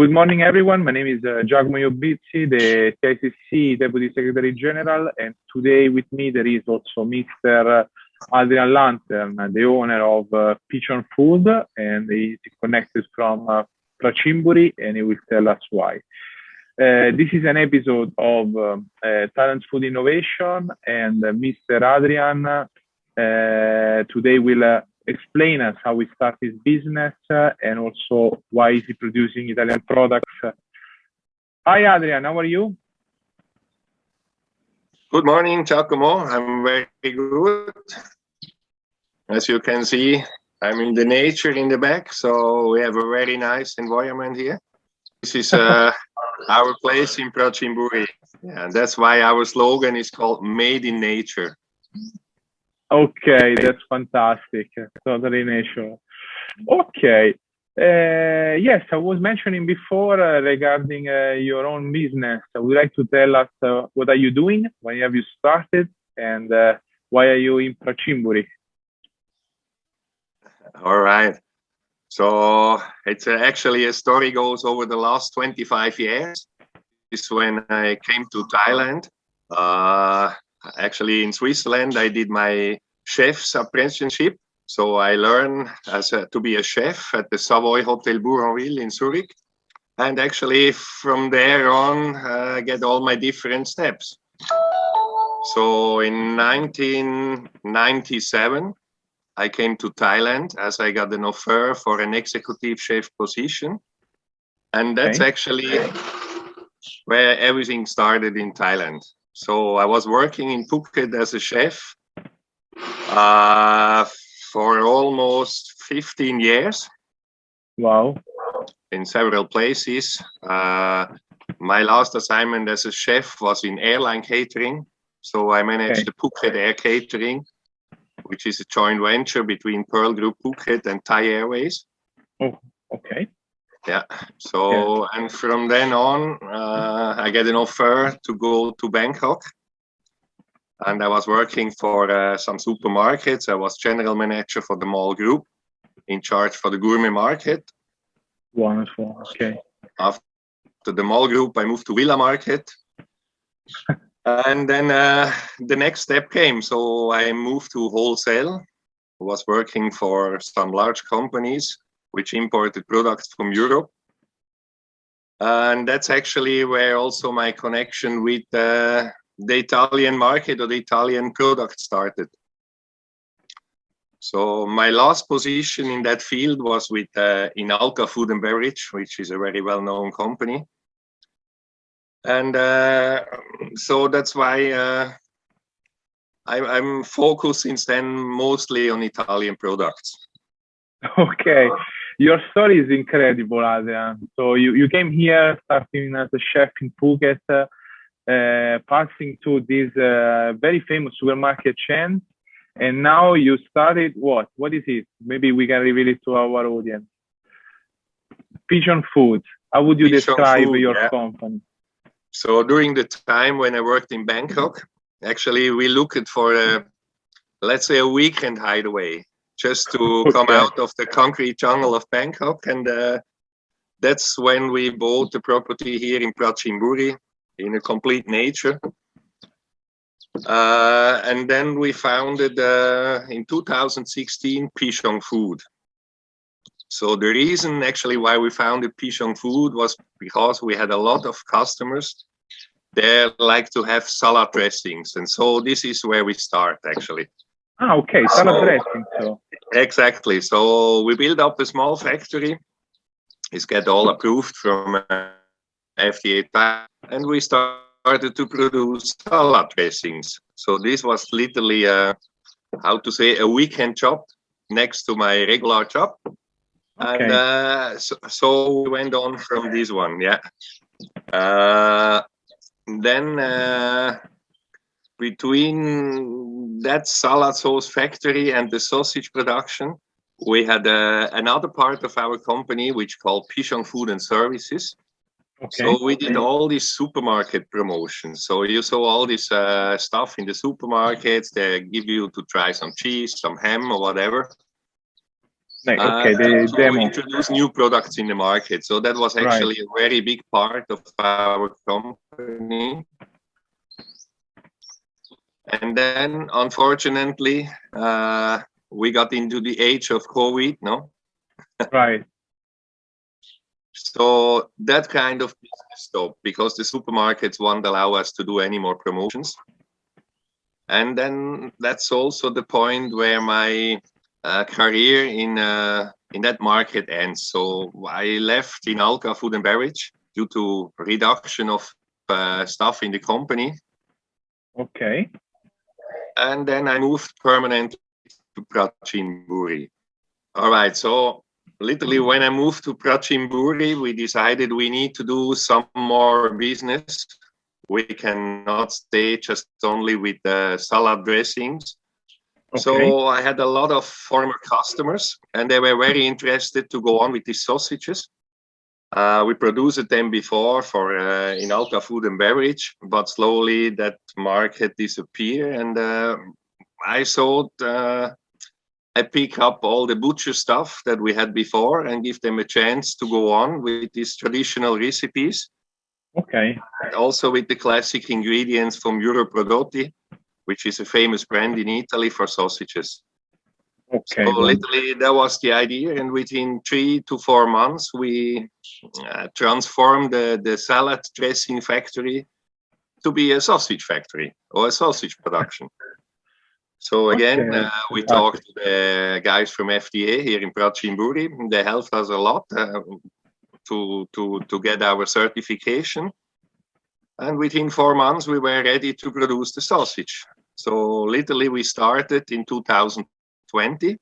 Good morning, everyone. My name is Giacomo Iobizzi, the TICC Deputy Secretary General, and today with me there is also Mr. Adrian Lanter, the owner of Pichon Food, and he's connected from Petchburi, and he will tell us why. This is an episode of Thailand's Food Innovation, and Mr. Adrian today will explain us how we start his business and also why is he producing Italian products. Hi, Adrian. How are you? Good morning, Giacomo. I'm very good. As you can see, I'm in the nature in the back, so we have a very nice environment here. This is our place in Petchburi, and that's why our slogan is called Made in Nature. Okay, that's fantastic. Totally natural. Okay. Yes, I was mentioning before regarding your own business. Would you like to tell us what are you doing? When have you started? And why are you in Petchburi? All right. So it's actually a story goes over the last 25 years. This is when I came to Thailand. Actually, in Switzerland, I did my chef's apprenticeship. So I learned to be a chef at the Savoy Hotel Bournonville in Zurich. And actually, from there on, I get all my different steps. So in 1997, I came to Thailand as I got an offer for an executive chef position. And that's actually where everything started in Thailand. So I was working in Phuket as a chef for almost 15 years. Wow. In several places. My last assignment as a chef was in airline catering. So I managed the Phuket Air Catering, which is a joint venture between Pearl Group Phuket and Thai Airways. Oh, okay. Yeah. So, and from then on, I get an offer to go to Bangkok. And I was working for some supermarkets. I was general manager for the mall group, in charge for the gourmet market. Wonderful. Okay. After the mall group, I moved to Villa Market. And then the next step came. So I moved to wholesale. I was working for some large companies which imported products from Europe. And that's actually where also my connection with the Italian market or the Italian product started. So my last position in that field was with Inalca Food and Beverage, which is a very well-known company. And so that's why I'm focused since then mostly on Italian products. Okay. Your story is incredible, Adrian. So you came here starting as a chef in Phuket, passing to this very famous supermarket chain. And now you started what? What is it? Maybe we can reveal it to our audience. Pichon Food. How would you describe your company? So during the time when I worked in Bangkok, actually we looked for let's say a weekend hideaway, just to come out of the concrete jungle of Bangkok. And that's when we bought the property here in Petchburi in a complete nature. And then we founded in 2016 Pichon Food. So the reason actually why we founded Pichon Food was because we had a lot of customers. They like to have salad dressings. And so this is where we start actually. Ah, okay, salad dressing. So. Exactly. So we built up a small factory. It's get all approved from FDA, and we started to produce salad dressings. So this was literally how to say a weekend job next to my regular job. Okay. And so we went on from this one, Then between that salad sauce factory and the sausage production, we had another part of our company which called Pichon Food and Services. Okay. So we did all these supermarket promotions. So you saw all this stuff in the supermarkets. They give you to try some cheese, some ham or whatever. Okay, the to demo. introduce new products in the market. So that was actually a very big part of our company. And then, unfortunately, we got into the age of COVID, no? Right. So that kind of business stopped because the supermarkets won't allow us to do any more promotions. And then that's also the point where my career in that market ends. So I left INALCA Food and Beverage due to reduction of staff in the company. Okay. And then I moved permanently to Petchburi. All right, so literally when I moved to Petchburi, we decided we need to do some more business. We cannot stay just only with salad dressings. Okay. So I had a lot of former customers and they were very interested to go on with these sausages. We produced them before for INALCA Food and Beverage, but slowly that market disappeared. And I thought I pick up all the butcher stuff that we had before and give them a chance to go on with these traditional recipes. Okay. And also with the classic ingredients from Prodotti, which is a famous brand in Italy for sausages. Okay. So literally that was the idea, and within 3 to 4 months we transformed the salad dressing factory to be a sausage factory or a sausage production. So again, we talked to the guys from FDA here in Petchburi. They helped us a lot to get our certification. And within 4 months we were ready to produce the sausage. So literally we started in 2020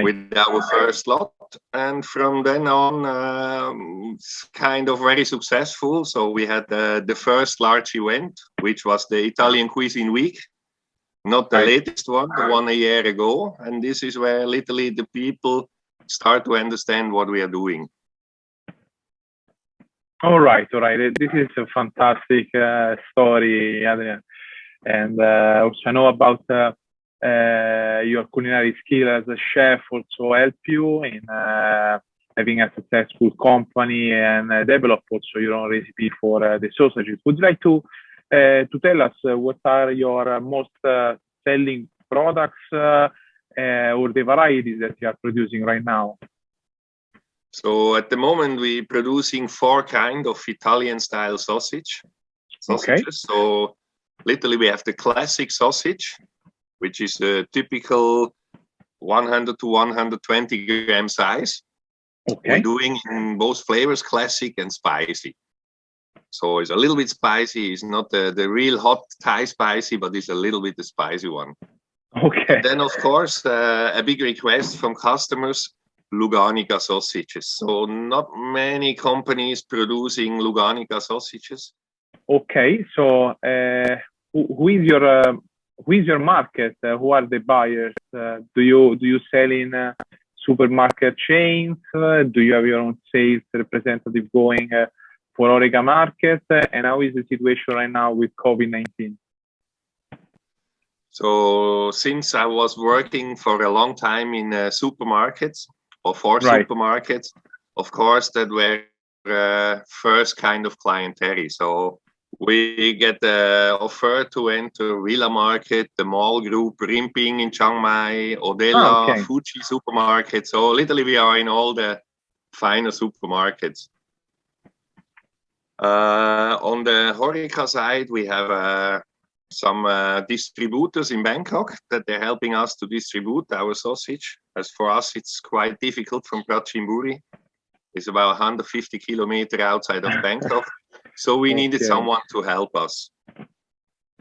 with our first lot, and from then on it's kind of very successful. So we had the first large event, which was the Italian Cuisine Week, not the latest one, the one a year ago, and this is where literally the people start to understand what we are doing. All right. This is a fantastic story, Adrian. And also I know about your culinary skill as a chef also help you in having a successful company and develop also your own recipe for the sausages. Would you like to tell us what are your most selling products or the varieties that you are producing right now? So at the moment we're producing 4 kinds of Italian style sausages. Okay. So literally we have the classic sausage, which is a typical 100 to 120 gram size. Okay. We're doing in both flavors, classic and spicy. So it's a little bit spicy. It's not the real hot Thai spicy, but it's a little bit the spicy one. Okay. And then of course a big request from customers, Luganica sausages. So not many companies producing Luganica sausages. Okay, so who is your market? Who are the buyers? Do you sell in supermarket chains? Do you have your own sales representative going for Oreca market? And how is the situation right now with COVID-19? So since I was working for a long time in supermarkets or for supermarkets, of course that were first kind of clientele. So we get the offer to enter Villa Market, the Mall Group, Rimping in Chiang Mai, Odella, Fuji supermarket. So literally we are in all the finer supermarkets. On the Horeca side, we have some distributors in Bangkok that they're helping us to distribute our sausage. As for us, it's quite difficult from Petchburi. It's about 150 kilometers outside of Bangkok. So we needed someone to help us.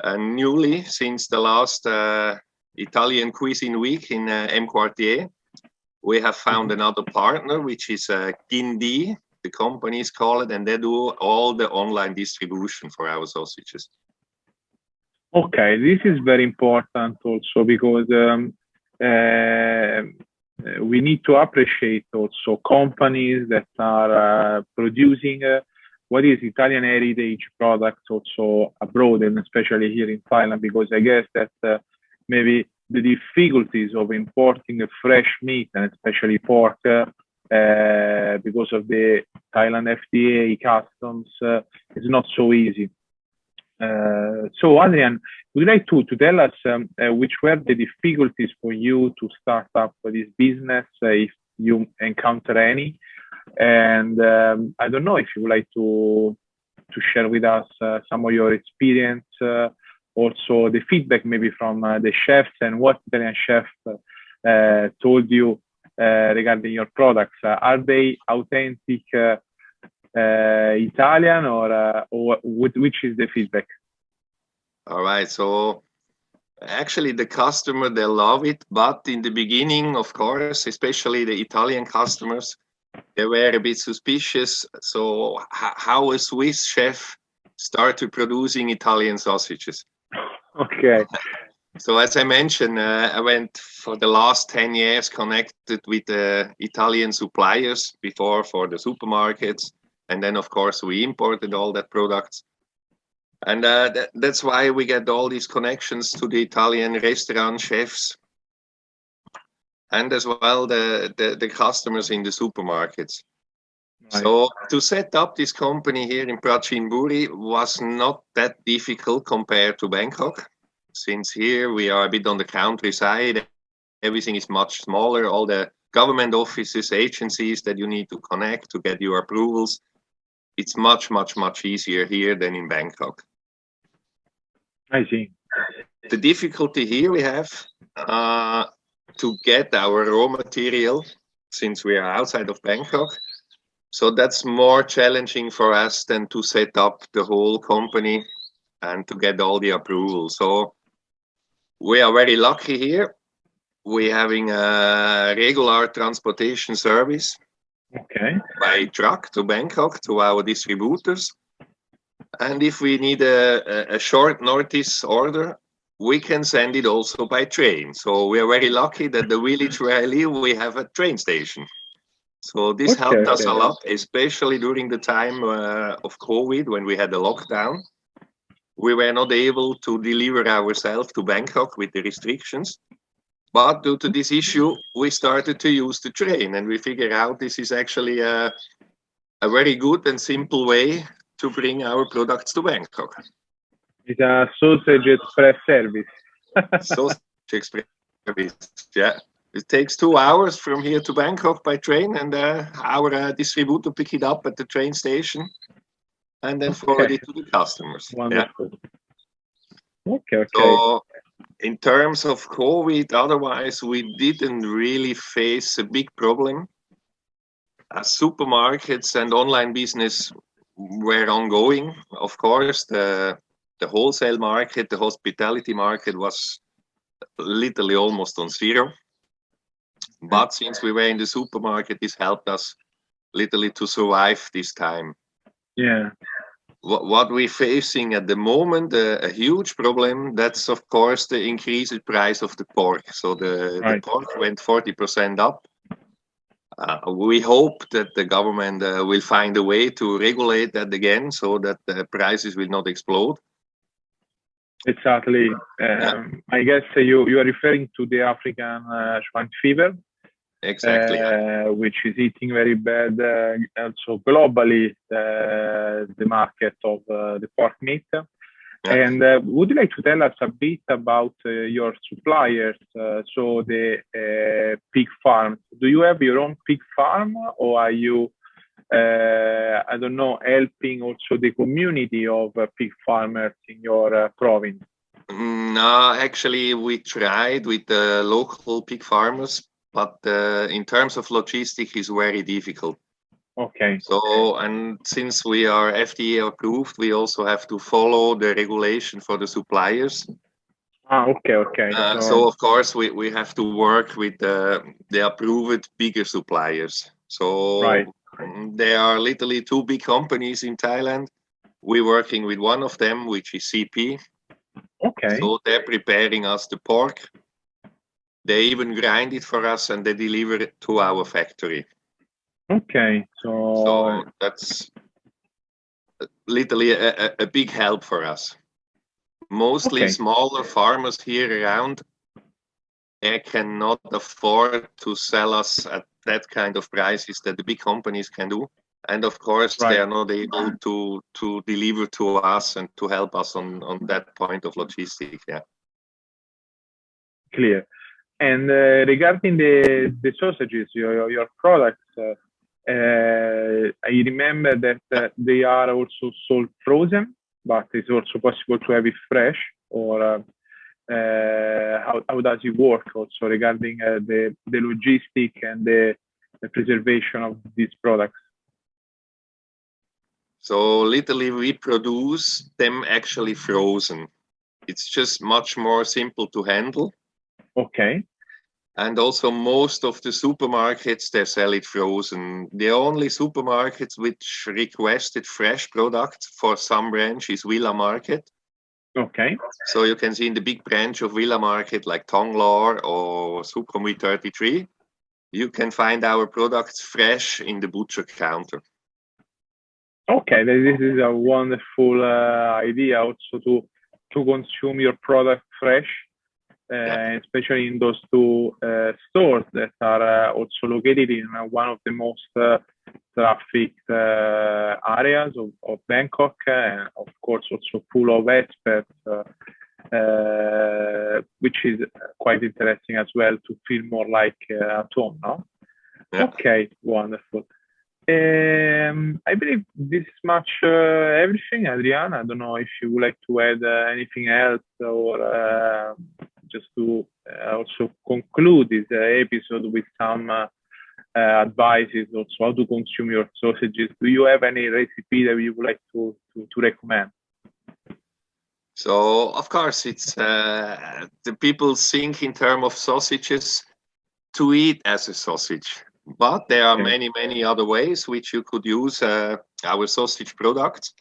And newly, since the last Italian Cuisine Week in M Quartier, we have found another partner, which is Gindi, the company is called, and they do all the online distribution for our sausages. Okay, this is very important also because we need to appreciate also companies that are producing what is Italian heritage products also abroad, and especially here in Thailand, because I guess that maybe the difficulties of importing fresh meat and especially pork because of the Thailand FDA customs is not so easy. So Adrian, would you like to tell us which were the difficulties for you to start up this business, if you encounter any? And I don't know if you would like to share with us some of your experience, also the feedback maybe from the chefs and what Italian chefs told you regarding your products. Are they authentic Italian or which is the feedback? All right. So actually the customer, they love it. But in the beginning, of course, especially the Italian customers, they were a bit suspicious. So how a Swiss chef started producing Italian sausages? Okay. So as I mentioned, I went for the last 10 years connected with the Italian suppliers before for the supermarkets. And then, of course, we imported all that products. And that's why we get all these connections to the Italian restaurant chefs and as well the customers in the supermarkets. Right. So to set up this company here in Petchburi was not that difficult compared to Bangkok. Since here we are a bit on the countryside, everything is much smaller. All the government offices, agencies that you need to connect to get your approvals, it's much, much, much easier here than in Bangkok. I see. The difficulty here we have to get our raw material since we are outside of Bangkok. So that's more challenging for us than to set up the whole company and to get all the approvals. So we are very lucky here. We're having a regular transportation service by truck to Bangkok to our distributors. And if we need a short notice order, we can send it also by train. So we are very lucky that the village where I live, we have a train station. So this helped us a lot, especially during the time of COVID when we had a lockdown. We were not able to deliver ourselves to Bangkok with the restrictions. But due to this issue, we started to use the train and we figured out this is actually a very good and simple way to bring our products to Bangkok. It's a sausage express service. Sausage express service, yeah. It takes 2 hours from here to Bangkok by train, and our distributor pick it up at the train station and then forward it to the customers. Wonderful. Yeah. Okay. So in terms of COVID, otherwise we didn't really face a big problem. Supermarkets and online business were ongoing. Of course, the wholesale market, the hospitality market was literally almost on zero. But since we were in the supermarket, this helped us literally to survive this time. Yeah. What we're facing at the moment, a huge problem, that's of course the increased price of the pork. So the pork went 40% up. We hope that the government will find a way to regulate that again so that the prices will not explode. Exactly. I guess you are referring to the African swine fever. Exactly. Which is eating very bad also globally the market of the pork meat. Yeah. And would you like to tell us a bit about your suppliers, so the pig farms? Do you have your own pig farm, or are you, I don't know, helping also the community of pig farmers in your province? No, actually, we tried with the local pig farmers, but in terms of logistics, it's very difficult. Okay. So, and since we are FDA approved, we also have to follow the regulation for the suppliers. Okay. So of course, we have to work with the approved bigger suppliers. So there are literally 2 big companies in Thailand. We're working with one of them, which is CP. Okay. So they're preparing us the pork. They even grind it for us and they deliver it to our factory. Okay, so that's literally a big help for us. Mostly smaller farmers here around, they cannot afford to sell us at that kind of prices that the big companies can do. And of course, they are not able to deliver to us and to help us on that point of logistics. Yeah. Clear. And regarding the sausages, your products, I remember that they are also sold frozen, but it's also possible to have it fresh. Or how does it work also regarding the logistic and the preservation of these products? So literally we produce them actually frozen. It's just much more simple to handle. Okay. And also most of the supermarkets, they sell it frozen. The only supermarkets which requested fresh products for some branch is Villa Market. Okay. So you can see in the big branch of Villa Market, like Tonglar or Sukhumvit 33, you can find our products fresh in the butcher counter. Okay, this is a wonderful idea also to consume your product fresh. Especially in those two stores that are also located in one of the most trafficked areas of Bangkok, and of course also full of experts, which is quite interesting as well to feel more like at home, no? Yeah. Okay, wonderful. I believe this is much everything, Adrian. I don't know if you would like to add anything else, or just to also conclude this episode with some advices also how to consume your sausages. Do you have any recipe that you would like to recommend? So of course it's the people think in terms of sausages to eat as a sausage, but there are many other ways which you could use our sausage products.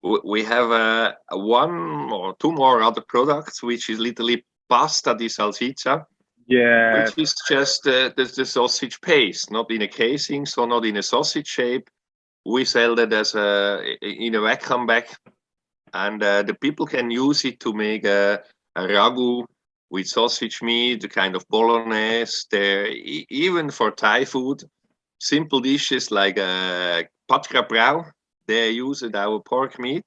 We have one or two more other products, which is literally pasta di salsiccia, which is just the sausage paste, not in a casing, so not in a sausage shape. We sell that as in a vacuum bag, and the people can use it to make a ragu with sausage meat, the kind of bolognese. Even for Thai food, simple dishes like pat krap, they use our pork meat.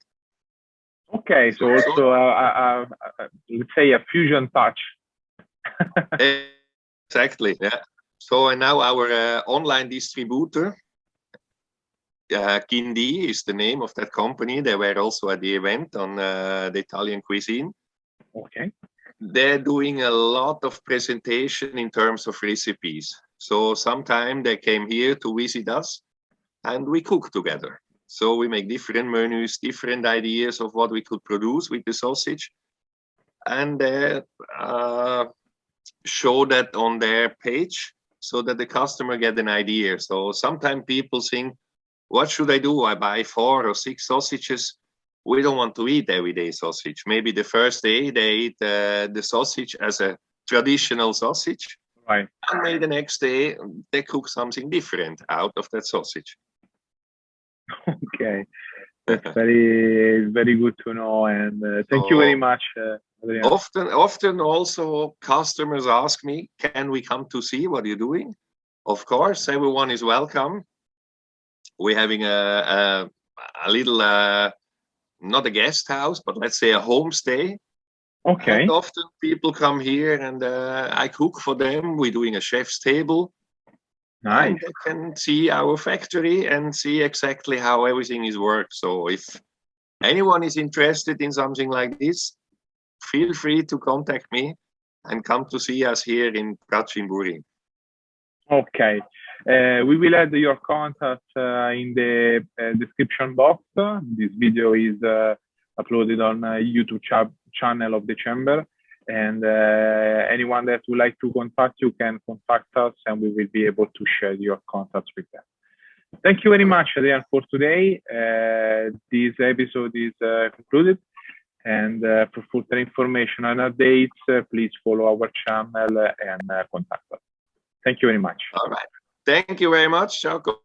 Okay, so also let's say a fusion touch. Exactly, yeah. So and now our online distributor, Kindi is the name of that company. They were also at the event on the Italian cuisine. Okay. They're doing a lot of presentation in terms of recipes. So sometime they came here to visit us and we cook together. So we make different menus, different ideas of what we could produce with the sausage. And they show that on their page so that the customer get an idea. So sometimes people think, what should I do? I buy 4 or 6 sausages. We don't want to eat everyday sausage. Maybe the first day they eat the sausage as a traditional sausage. Right. And maybe the next day they cook something different out of that sausage. Okay, that's very good to know, and thank you very much. Adrian. Often also customers ask me, can we come to see what you're doing? Of course, everyone is welcome. We're having a little, not a guest house, but let's say a homestay. Okay. And often people come here and I cook for them. We're doing a chef's table. Nice. And they can see our factory and see exactly how everything is worked. So if anyone is interested in something like this, feel free to contact me and come to see us here in Petchburi. Okay. We will add your contact in the description box. This video is uploaded on YouTube channel of the Chamber. And anyone that would like to contact you can contact us and we will be able to share your contacts with them. Thank you very much, Adrian, for today. This episode is concluded. And for further information and updates, please follow our channel and contact us. Thank you very much. All right. Thank you very much, Giacomo.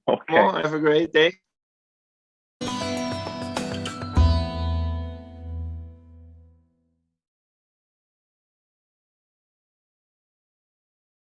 Okay. Have a great day.